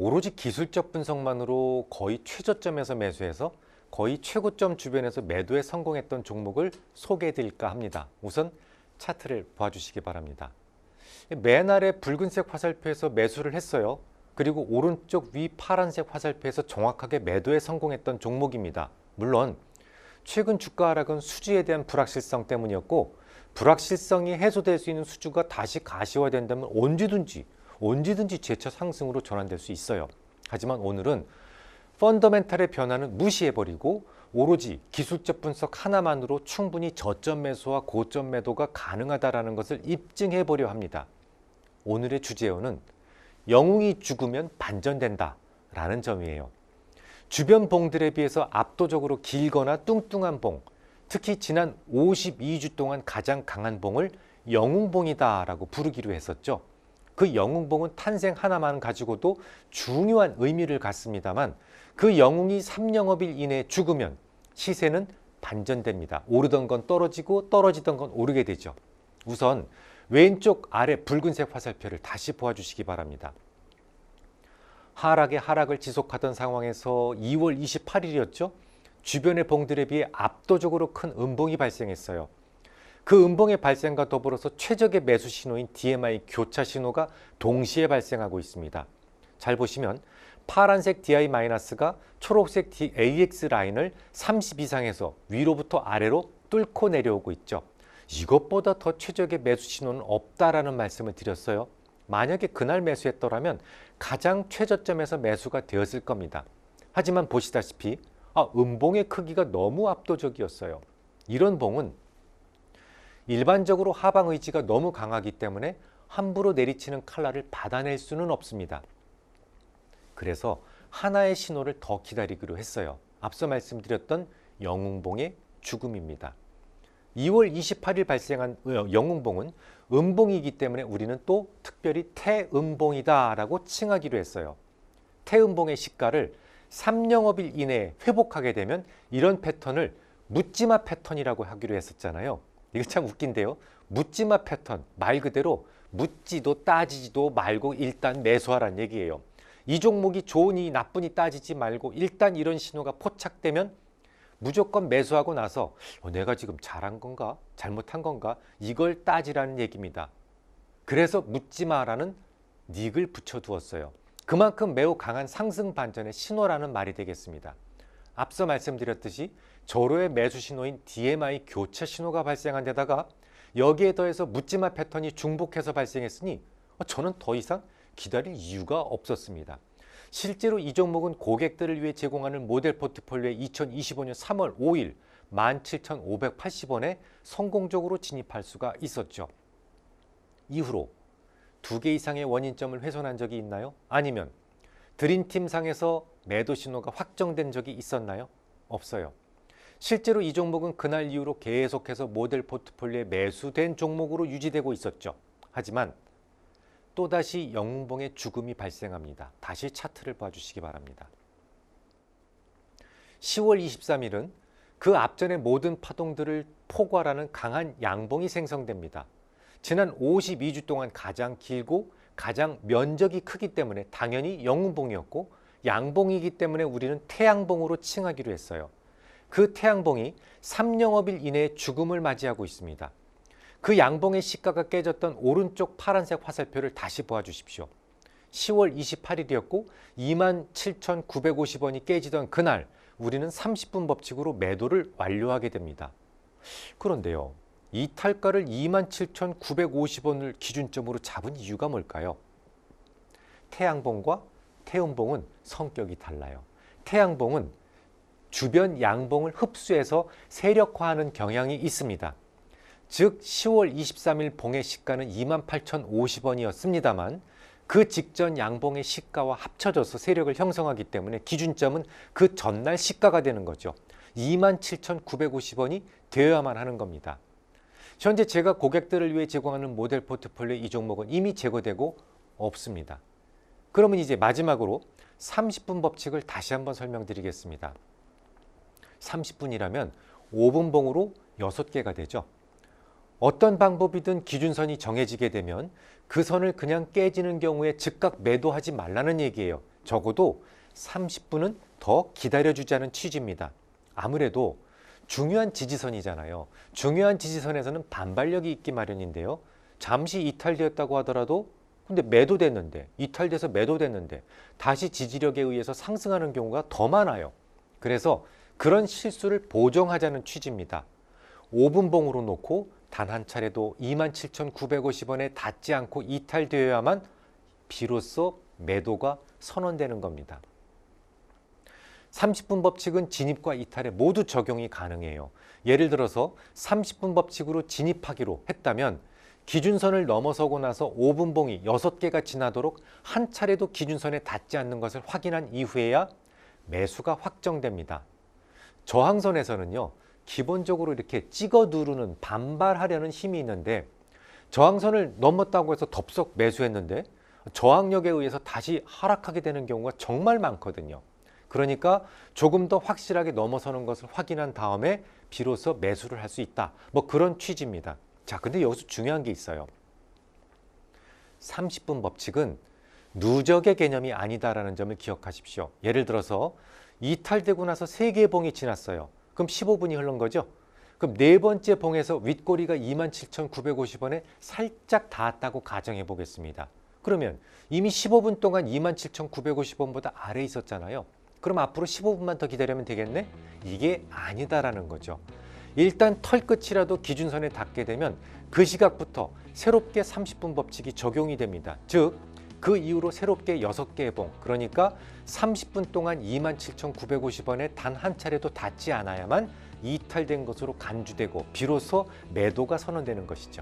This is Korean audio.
오로지 기술적 분석만으로 거의 최저점에서 매수해서 거의 최고점 주변에서 매도에 성공했던 종목을 소개해 드릴까 합니다. 우선 차트를 봐주시기 바랍니다. 맨 아래 붉은색 화살표에서 매수를 했어요. 그리고 오른쪽 위 파란색 화살표에서 정확하게 매도에 성공했던 종목입니다. 물론 최근 주가 하락은 수주에 대한 불확실성 때문이었고, 불확실성이 해소될 수 있는 수주가 다시 가시화된다면 언제든지 재차 상승으로 전환될 수 있어요. 하지만 오늘은 펀더멘탈의 변화는 무시해버리고 오로지 기술적 분석 하나만으로 충분히 저점 매수와 고점 매도가 가능하다는 것을 입증해보려 합니다. 오늘의 주제어는 영웅이 죽으면 반전된다 라는 점이에요. 주변 봉들에 비해서 압도적으로 길거나 뚱뚱한 봉, 특히 지난 52주 동안 가장 강한 봉을 영웅봉이다 라고 부르기로 했었죠. 그 영웅봉은 탄생 하나만 가지고도 중요한 의미를 갖습니다만, 그 영웅이 3영업일 이내에 죽으면 시세는 반전됩니다. 오르던 건 떨어지고 떨어지던 건 오르게 되죠. 우선 왼쪽 아래 붉은색 화살표를 다시 보아주시기 바랍니다. 하락의 하락을 지속하던 상황에서 2월 28일이었죠. 주변의 봉들에 비해 압도적으로 큰 음봉이 발생했어요. 그 음봉의 발생과 더불어서 최적의 매수 신호인 DMI 교차 신호가 동시에 발생하고 있습니다. 잘 보시면 파란색 DI-가 초록색 AX 라인을 30 이상에서 위로부터 아래로 뚫고 내려오고 있죠. 이것보다 더 최적의 매수 신호는 없다라는 말씀을 드렸어요. 만약에 그날 매수했더라면 가장 최저점에서 매수가 되었을 겁니다. 하지만 보시다시피 음봉의 크기가 너무 압도적이었어요. 이런 봉은 일반적으로 하방 의지가 너무 강하기 때문에 함부로 내리치는 칼날을 받아낼 수는 없습니다. 그래서 하나의 신호를 더 기다리기로 했어요. 앞서 말씀드렸던 영웅봉의 죽음입니다. 2월 28일 발생한 영웅봉은 음봉이기 때문에 우리는 또 특별히 태음봉이다 라고 칭하기로 했어요. 태음봉의 시가를 3영업일 이내에 회복하게 되면 이런 패턴을 묻지마 패턴이라고 하기로 했었잖아요. 이거 참 웃긴데요. 묻지마 패턴, 말 그대로 묻지도 따지지도 말고 일단 매수하라는 얘기예요. 이 종목이 좋으니 나쁘니 따지지 말고 일단 이런 신호가 포착되면 무조건 매수하고 나서 내가 지금 잘한 건가? 잘못한 건가? 이걸 따지라는 얘기입니다. 그래서 묻지마라는 닉을 붙여두었어요. 그만큼 매우 강한 상승 반전의 신호라는 말이 되겠습니다. 앞서 말씀드렸듯이 절호의 매수 신호인 DMI 교차 신호가 발생한 데다가 여기에 더해서 묻지마 패턴이 중복해서 발생했으니 저는 더 이상 기다릴 이유가 없었습니다. 실제로 이 종목은 고객들을 위해 제공하는 모델 포트폴리오에 2025년 3월 5일 17,580원에 성공적으로 진입할 수가 있었죠. 이후로 2개 이상의 원인점을 훼손한 적이 있나요? 아니면 드림팀 상에서 매도 신호가 확정된 적이 있었나요? 없어요. 실제로 이 종목은 그날 이후로 계속해서 모델 포트폴리오에 매수된 종목으로 유지되고 있었죠. 하지만 또다시 영웅봉의 죽음이 발생합니다. 다시 차트를 봐주시기 바랍니다. 10월 23일은 그 앞전의 모든 파동들을 포괄하는 강한 양봉이 생성됩니다. 지난 52주 동안 가장 길고 가장 면적이 크기 때문에 당연히 영웅봉이었고, 양봉이기 때문에 우리는 태양봉으로 칭하기로 했어요. 그 태양봉이 3영업일 이내에 죽음을 맞이하고 있습니다. 그 양봉의 시가가 깨졌던 오른쪽 파란색 화살표를 다시 보아주십시오. 10월 28일이었고 27,950원이 깨지던 그날 우리는 30분 법칙으로 매도를 완료하게 됩니다. 그런데요, 이 탈가를 27,950원을 기준점으로 잡은 이유가 뭘까요? 태양봉과 태음봉은 성격이 달라요. 태양봉은 주변 양봉을 흡수해서 세력화하는 경향이 있습니다. 즉 10월 23일 봉의 시가는 28,050원이었습니다만 그 직전 양봉의 시가와 합쳐져서 세력을 형성하기 때문에 기준점은 그 전날 시가가 되는 거죠. 27,950원이 되어야만 하는 겁니다. 현재 제가 고객들을 위해 제공하는 모델 포트폴리오 이 종목은 이미 제거되고 없습니다. 그러면 이제 마지막으로 30분 법칙을 다시 한번 설명드리겠습니다. 30분이라면 5분 봉으로 6개가 되죠. 어떤 방법이든 기준선이 정해지게 되면 그 선을 그냥 깨지는 경우에 즉각 매도하지 말라는 얘기예요. 적어도 30분은 더 기다려주자는 취지입니다. 아무래도 중요한 지지선이잖아요. 중요한 지지선에서는 반발력이 있기 마련인데요. 잠시 이탈되었다고 하더라도 근데 매도됐는데, 이탈돼서 매도됐는데 다시 지지력에 의해서 상승하는 경우가 더 많아요. 그래서 그런 실수를 보정하자는 취지입니다. 5분봉으로 놓고 단 한 차례도 27,950원에 닿지 않고 이탈되어야만 비로소 매도가 선언되는 겁니다. 30분 법칙은 진입과 이탈에 모두 적용이 가능해요. 예를 들어서 30분 법칙으로 진입하기로 했다면 기준선을 넘어서고 나서 5분봉이 6개가 지나도록 한 차례도 기준선에 닿지 않는 것을 확인한 이후에야 매수가 확정됩니다. 저항선에서는요, 기본적으로 이렇게 찍어 누르는 반발하려는 힘이 있는데 저항선을 넘었다고 해서 덥석 매수했는데 저항력에 의해서 다시 하락하게 되는 경우가 정말 많거든요. 그러니까 조금 더 확실하게 넘어서는 것을 확인한 다음에 비로소 매수를 할 수 있다. 뭐 그런 취지입니다. 자, 근데 여기서 중요한 게 있어요. 30분 법칙은 누적의 개념이 아니다라는 점을 기억하십시오. 예를 들어서 이탈되고 나서 3개의 봉이 지났어요. 그럼 15분이 흐른 거죠. 그럼 네 번째 봉에서 윗꼬리가 27,950원에 살짝 닿았다고 가정해 보겠습니다. 그러면 이미 15분 동안 27,950원보다 아래에 있었잖아요. 그럼 앞으로 15분만 더 기다리면 되겠네? 이게 아니다라는 거죠. 일단 털끝이라도 기준선에 닿게 되면 그 시각부터 새롭게 30분 법칙이 적용이 됩니다. 즉, 그 이후로 새롭게 6개의 봉, 그러니까 30분 동안 27,950원에 단 한 차례도 닿지 않아야만 이탈된 것으로 간주되고 비로소 매도가 선언되는 것이죠.